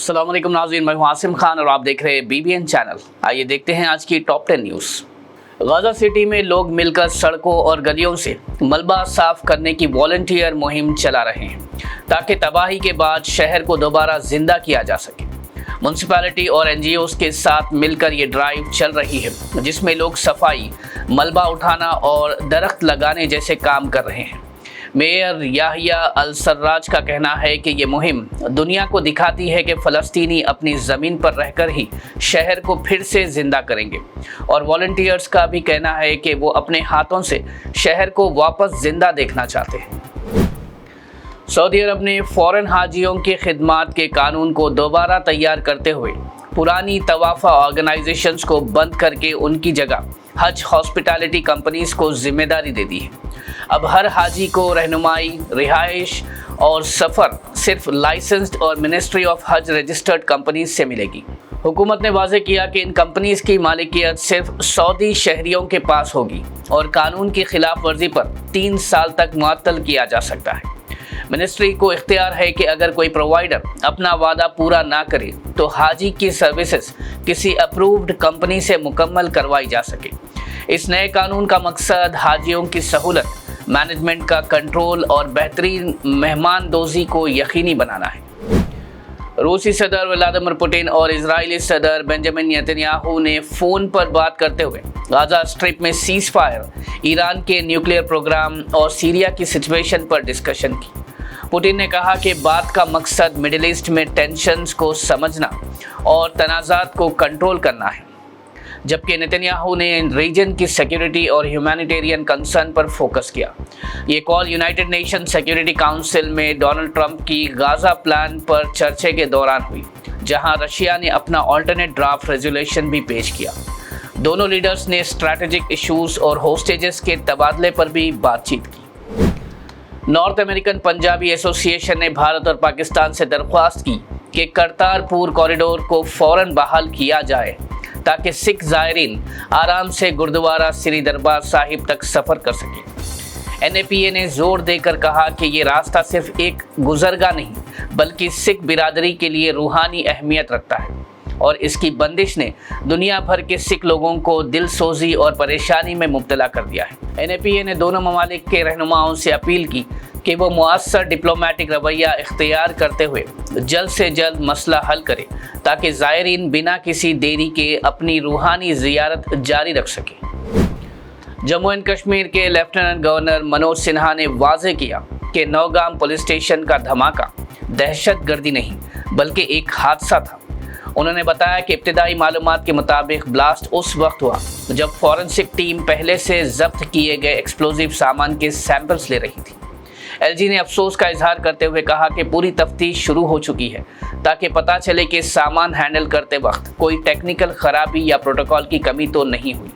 अस्सलाम वालेकुम नाज़रीन, मैं हूं आसिम खान और आप देख रहे हैं BBN चैनल। आइए देखते हैं आज की टॉप 10 न्यूज़। गाज़ा सिटी में लोग मिलकर सड़कों और गलियों से मलबा साफ करने की वॉलंटियर मुहिम चला रहे हैं ताकि तबाही के बाद शहर को दोबारा जिंदा किया जा सके। म्यूनसिपैलिटी और NGOs के साथ मिलकर ये ड्राइव चल रही है जिसमें लोग सफाई, मलबा उठाना और दरख्त लगाने जैसे काम कर रहे हैं। मेयर याहिया अल सर्राज का कहना है कि ये मुहिम दुनिया को दिखाती है कि फ़लस्तीनी अपनी ज़मीन पर रहकर ही शहर को फिर से ज़िंदा करेंगे, और वॉलंटियर्स का भी कहना है कि वो अपने हाथों से शहर को वापस ज़िंदा देखना चाहते हैं। सऊदी अरब ने फ़ॉरेन हाजियों की खिदमात के कानून को दोबारा तैयार करते हुए पुरानी तवाफ़ा ऑर्गेनाइजेशंस को बंद करके उनकी जगह हज हॉस्पिटैलिटी कंपनीज़ को जिम्मेदारी दे दी है। अब हर हाजी को रहनुमाई, रिहाइश और सफ़र सिर्फ लाइसेंस्ड और मिनिस्ट्री ऑफ हज रजिस्टर्ड कंपनीज से मिलेगी। हुकूमत ने वाज़ेह किया कि इन कंपनीज की मालिकियत सिर्फ सऊदी शहरियों के पास होगी और कानून की खिलाफ वर्जी पर 3 साल तक मुअत्तल किया जा सकता है। मिनिस्ट्री को इख्तियार है कि अगर कोई प्रोवाइडर अपना वादा पूरा ना करे तो हाजी की सर्विसेज किसी अप्रूव्ड कंपनी से मुकम्मल करवाई जा सके। इस नए कानून का मकसद हाजियों की सहूलत, मैनेजमेंट का कंट्रोल और बेहतरीन मेहमानदोज़ी को यकीनी बनाना है। रूसी सदर व्लादिमीर पुतिन और इजरायली सदर बेंजामिन नेतन्याहू ने फ़ोन पर बात करते हुए गाज़ा स्ट्रिप में सीज़ फायर, ईरान के न्यूक्लियर प्रोग्राम और सीरिया की सिचुएशन पर डिस्कशन की। पुतिन ने कहा कि बात का मकसद मिडिल ईस्ट में टेंशन्स को समझना और तनाज़ात को कंट्रोल करना है, जबकि नेतन्याहू ने रीजन की सिक्योरिटी और ह्यूमैनिटेरियन कंसर्न पर फोकस किया। ये call United nation security council में डोनाल्ड ट्रंप की गाज़ा प्लान पर चर्चा के दौरान हुई, जहां रशिया ने अपना ऑल्टरनेट ड्राफ्ट रेजोल्यूशन भी पेश किया। दोनों लीडर्स ने स्ट्रैटेजिक इश्यूज और होस्टेजेस के तबादले पर भी बातचीत की। नॉर्थ अमेरिकन पंजाबी एसोसिएशन ने भारत और पाकिस्तान से दरख्वास्त की कि करतारपुर कॉरिडोर को फ़ौरन बहाल किया जाए ताकि सिख ज़ायरीन आराम से गुरुद्वारा श्री दरबार साहिब तक सफ़र कर सकें। NAPA ने जोर देकर कहा कि ये रास्ता सिर्फ एक गुज़रगाह नहीं बल्कि सिख बिरादरी के लिए रूहानी अहमियत रखता है, और इसकी बंदिश ने दुनिया भर के सिख लोगों को दिलसोजी और परेशानी में मुब्तला कर दिया है। NAPA ने दोनों ममालिक के रहनुमाओं से अपील की कि वो मुअस्सर डिप्लोमेटिक रवैया इख्तियार करते हुए जल्द से जल्द मसला हल करें ताकि ज़ायरीन बिना किसी देरी के अपनी रूहानी ज़ियारत जारी रख सकें। जम्मू एंड कश्मीर के लेफ्टिनेंट गवर्नर मनोज सिन्हा ने वाज़ेह किया कि नौगाम पुलिस स्टेशन का धमाका दहशतगर्दी नहीं बल्कि एक हादसा था। उन्होंने बताया कि इब्तिदाई मालूमात के मुताबिक ब्लास्ट उस वक्त हुआ जब फॉरेंसिक टीम पहले से जब्त किए गए एक्सप्लोजिव सामान के सैंपल्स ले रही थी। LG ने अफसोस का इजहार करते हुए कहा कि पूरी तफ्तीश शुरू हो चुकी है ताकि पता चले कि सामान हैंडल करते वक्त कोई टेक्निकल खराबी या प्रोटोकॉल की कमी तो नहीं हुई।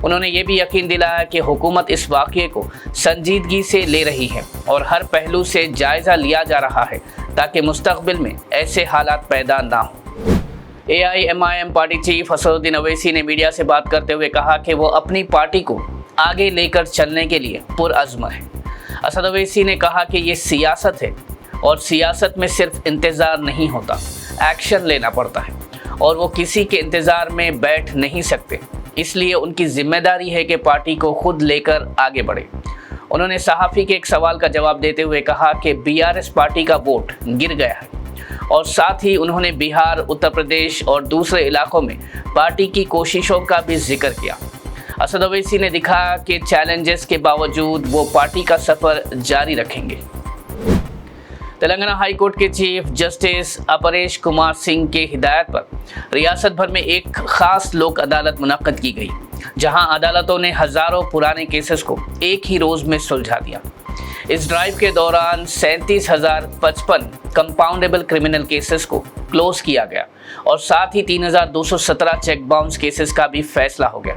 उन्होंने ये भी यकीन दिलाया कि हुकूमत इस वाक़ये को संजीदगी से ले रही है और हर पहलू से जायज़ा लिया जा रहा है ताकि मुस्तक़बिल में ऐसे हालात पैदा ना हो। AIMIM party chief Asaduddin Owaisi ने मीडिया से बात करते हुए कहा कि वो अपनी पार्टी को आगे लेकर चलने के लिए पुरअज़्म है। असद अवैसी ने कहा कि ये सियासत है और सियासत में सिर्फ इंतज़ार नहीं होता, एक्शन लेना पड़ता है, और वो किसी के इंतज़ार में बैठ नहीं सकते। इसलिए उनकी जिम्मेदारी है कि पार्टी को खुद लेकर आगे बढ़े। उन्होंने सहाफ़ी के एक सवाल का जवाब देते हुए कहा कि BRS पार्टी का वोट गिर गया है, और साथ ही उन्होंने बिहार, उत्तर प्रदेश और दूसरे इलाकों में पार्टी की कोशिशों का भी जिक्र किया। असद अवैसी ने दिखाया कि चैलेंजेस के बावजूद वो पार्टी का सफ़र जारी रखेंगे। तेलंगाना हाई कोर्ट के चीफ जस्टिस अपरेश कुमार सिंह के हिदायत पर रियासत भर में एक ख़ास लोक अदालत मुनक्कद की गई, जहां अदालतों ने हज़ारों पुराने केसेस को एक ही रोज़ में सुलझा दिया। इस ड्राइव के दौरान 37,055 कंपाउंडेबल क्रिमिनल केसेस को क्लोज किया गया और साथ ही 3,217 चेक बाउंस केसेस का भी फैसला हो गया।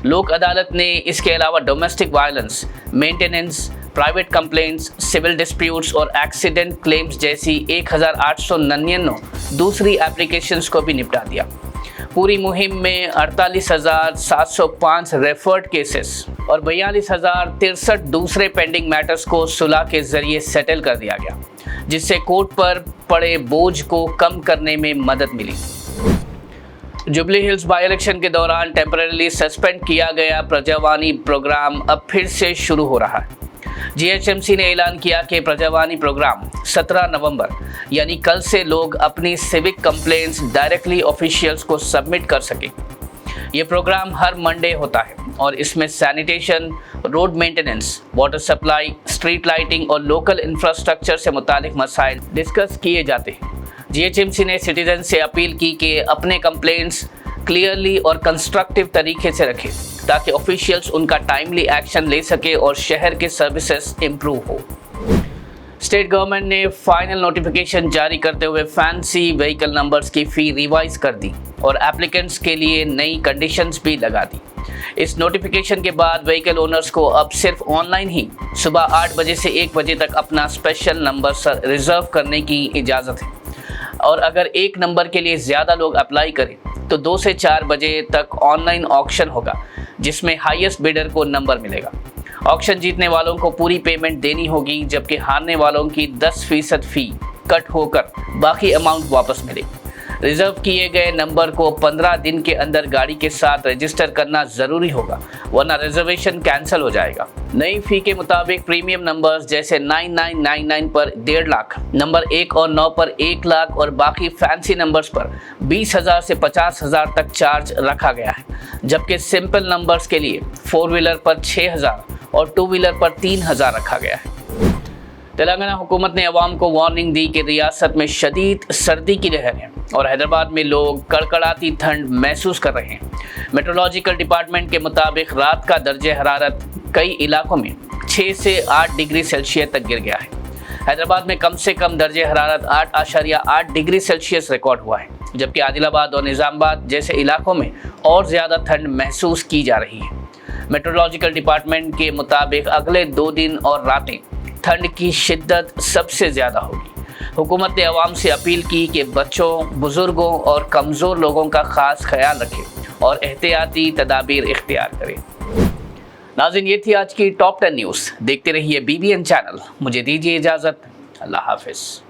लोक अदालत ने इसके अलावा domestic violence, maintenance, private complaints, civil disputes और एक्सीडेंट क्लेम्स जैसी 1,899 दूसरी एप्लीकेशंस को भी निपटा दिया। पूरी मुहिम में 48,705 रेफर्ड केसेस और 42,063 दूसरे पेंडिंग मैटर्स को सुलह के जरिए सेटल कर दिया गया। जिससे कोर्ट पर पड़े बोझ को कम करने में मदद मिली। जुबली हिल्स बाई इलेक्शन के दौरान टेम्परेरी सस्पेंड किया गया प्रजावाणी प्रोग्राम अब फिर से शुरू हो रहा है। जीएचएमसी ने ऐलान किया कि प्रजावाणी प्रोग्राम 17 नवंबर यानी कल से लोग अपनी सिविक कंप्लेंट्स डायरेक्टली ऑफिशियल्स को सबमिट कर सकें। ये प्रोग्राम हर मंडे होता है और इसमें sanitation, road maintenance, water supply, street lighting और लोकल इंफ्रास्ट्रक्चर से मुतालिक मसाइल डिस्कस किए जाते हैं। जीएचएमसी ने सिटीजन से अपील की कि अपने कंप्लेंट्स क्लियरली और कंस्ट्रक्टिव तरीके से रखें ताकि ऑफिशियल्स उनका टाइमली एक्शन ले सके और शहर के सर्विसेज इम्प्रूव हो। स्टेट गवर्नमेंट ने फाइनल नोटिफिकेशन जारी करते हुए फैंसी व्हीकल नंबर्स की फ़ी रिवाइज कर दी और एप्लीकेंट्स के लिए नई कंडीशंस भी लगा दी। इस नोटिफिकेशन के बाद व्हीकल ओनर्स को अब सिर्फ ऑनलाइन ही सुबह 8 बजे से 1 बजे तक अपना स्पेशल नंबर रिजर्व करने की इजाज़त है और अगर एक नंबर के लिए ज़्यादा लोग अप्लाई करें तो 2 से 4 बजे तक ऑनलाइन ऑक्शन होगा जिसमें हाईएस्ट बिडर को नंबर मिलेगा। ऑक्शन जीतने वालों को पूरी पेमेंट देनी होगी जबकि हारने वालों की 10% फ़ी कट होकर बाकी अमाउंट वापस मिलेगी। रिजर्व किए गए नंबर को 15 दिन के अंदर गाड़ी के साथ रजिस्टर करना ज़रूरी होगा वरना रिजर्वेशन कैंसिल हो जाएगा। नई फ़ी के मुताबिक प्रीमियम नंबर्स जैसे 9999 पर 1.5 लाख, नंबर 1 और 9 पर 1 लाख और बाकी फैंसी नंबर्स पर 20,000 से 50,000 तक चार्ज रखा गया है, जबकि सिंपल नंबर्स के लिए 4 व्हीलर पर 6,000 और 2 व्हीलर पर 3,000 रखा गया है। तेलंगाना हुकूमत ने अवाम को वार्निंग दी कि रियासत में शदीद सर्दी की लहर है और हैदराबाद में लोग कड़कड़ाती ठंड महसूस कर रहे हैं। मेट्रोलॉजिकल डिपार्टमेंट के मुताबिक रात का दर्जे हरारत कई इलाकों में 6 से 8 डिग्री सेल्सियस तक गिर गया है। हैदराबाद में कम से कम दर्जे हरारत 8.8 डिग्री सेल्सियस रिकॉर्ड हुआ है, जबकि आदिलाबाद और निज़ामाबाद जैसे इलाकों में और ज़्यादा ठंड महसूस की जा रही है। मेट्रोलॉजिकल डिपार्टमेंट के मुताबिक अगले 2 दिन और रातें ठंड की शिद्दत सबसे ज़्यादा होगी। हुकूमत ने अवाम से अपील की कि बच्चों, बुज़ुर्गों और कमज़ोर लोगों का ख़ास ख्याल रखें और एहतियाती तदाबीर इख्तियार करें। नाज़रीन, ये थी आज की टॉप 10 न्यूज़। देखते रहिए BBN चैनल। मुझे दीजिए इजाज़त। अल्लाह हाफ़िज़।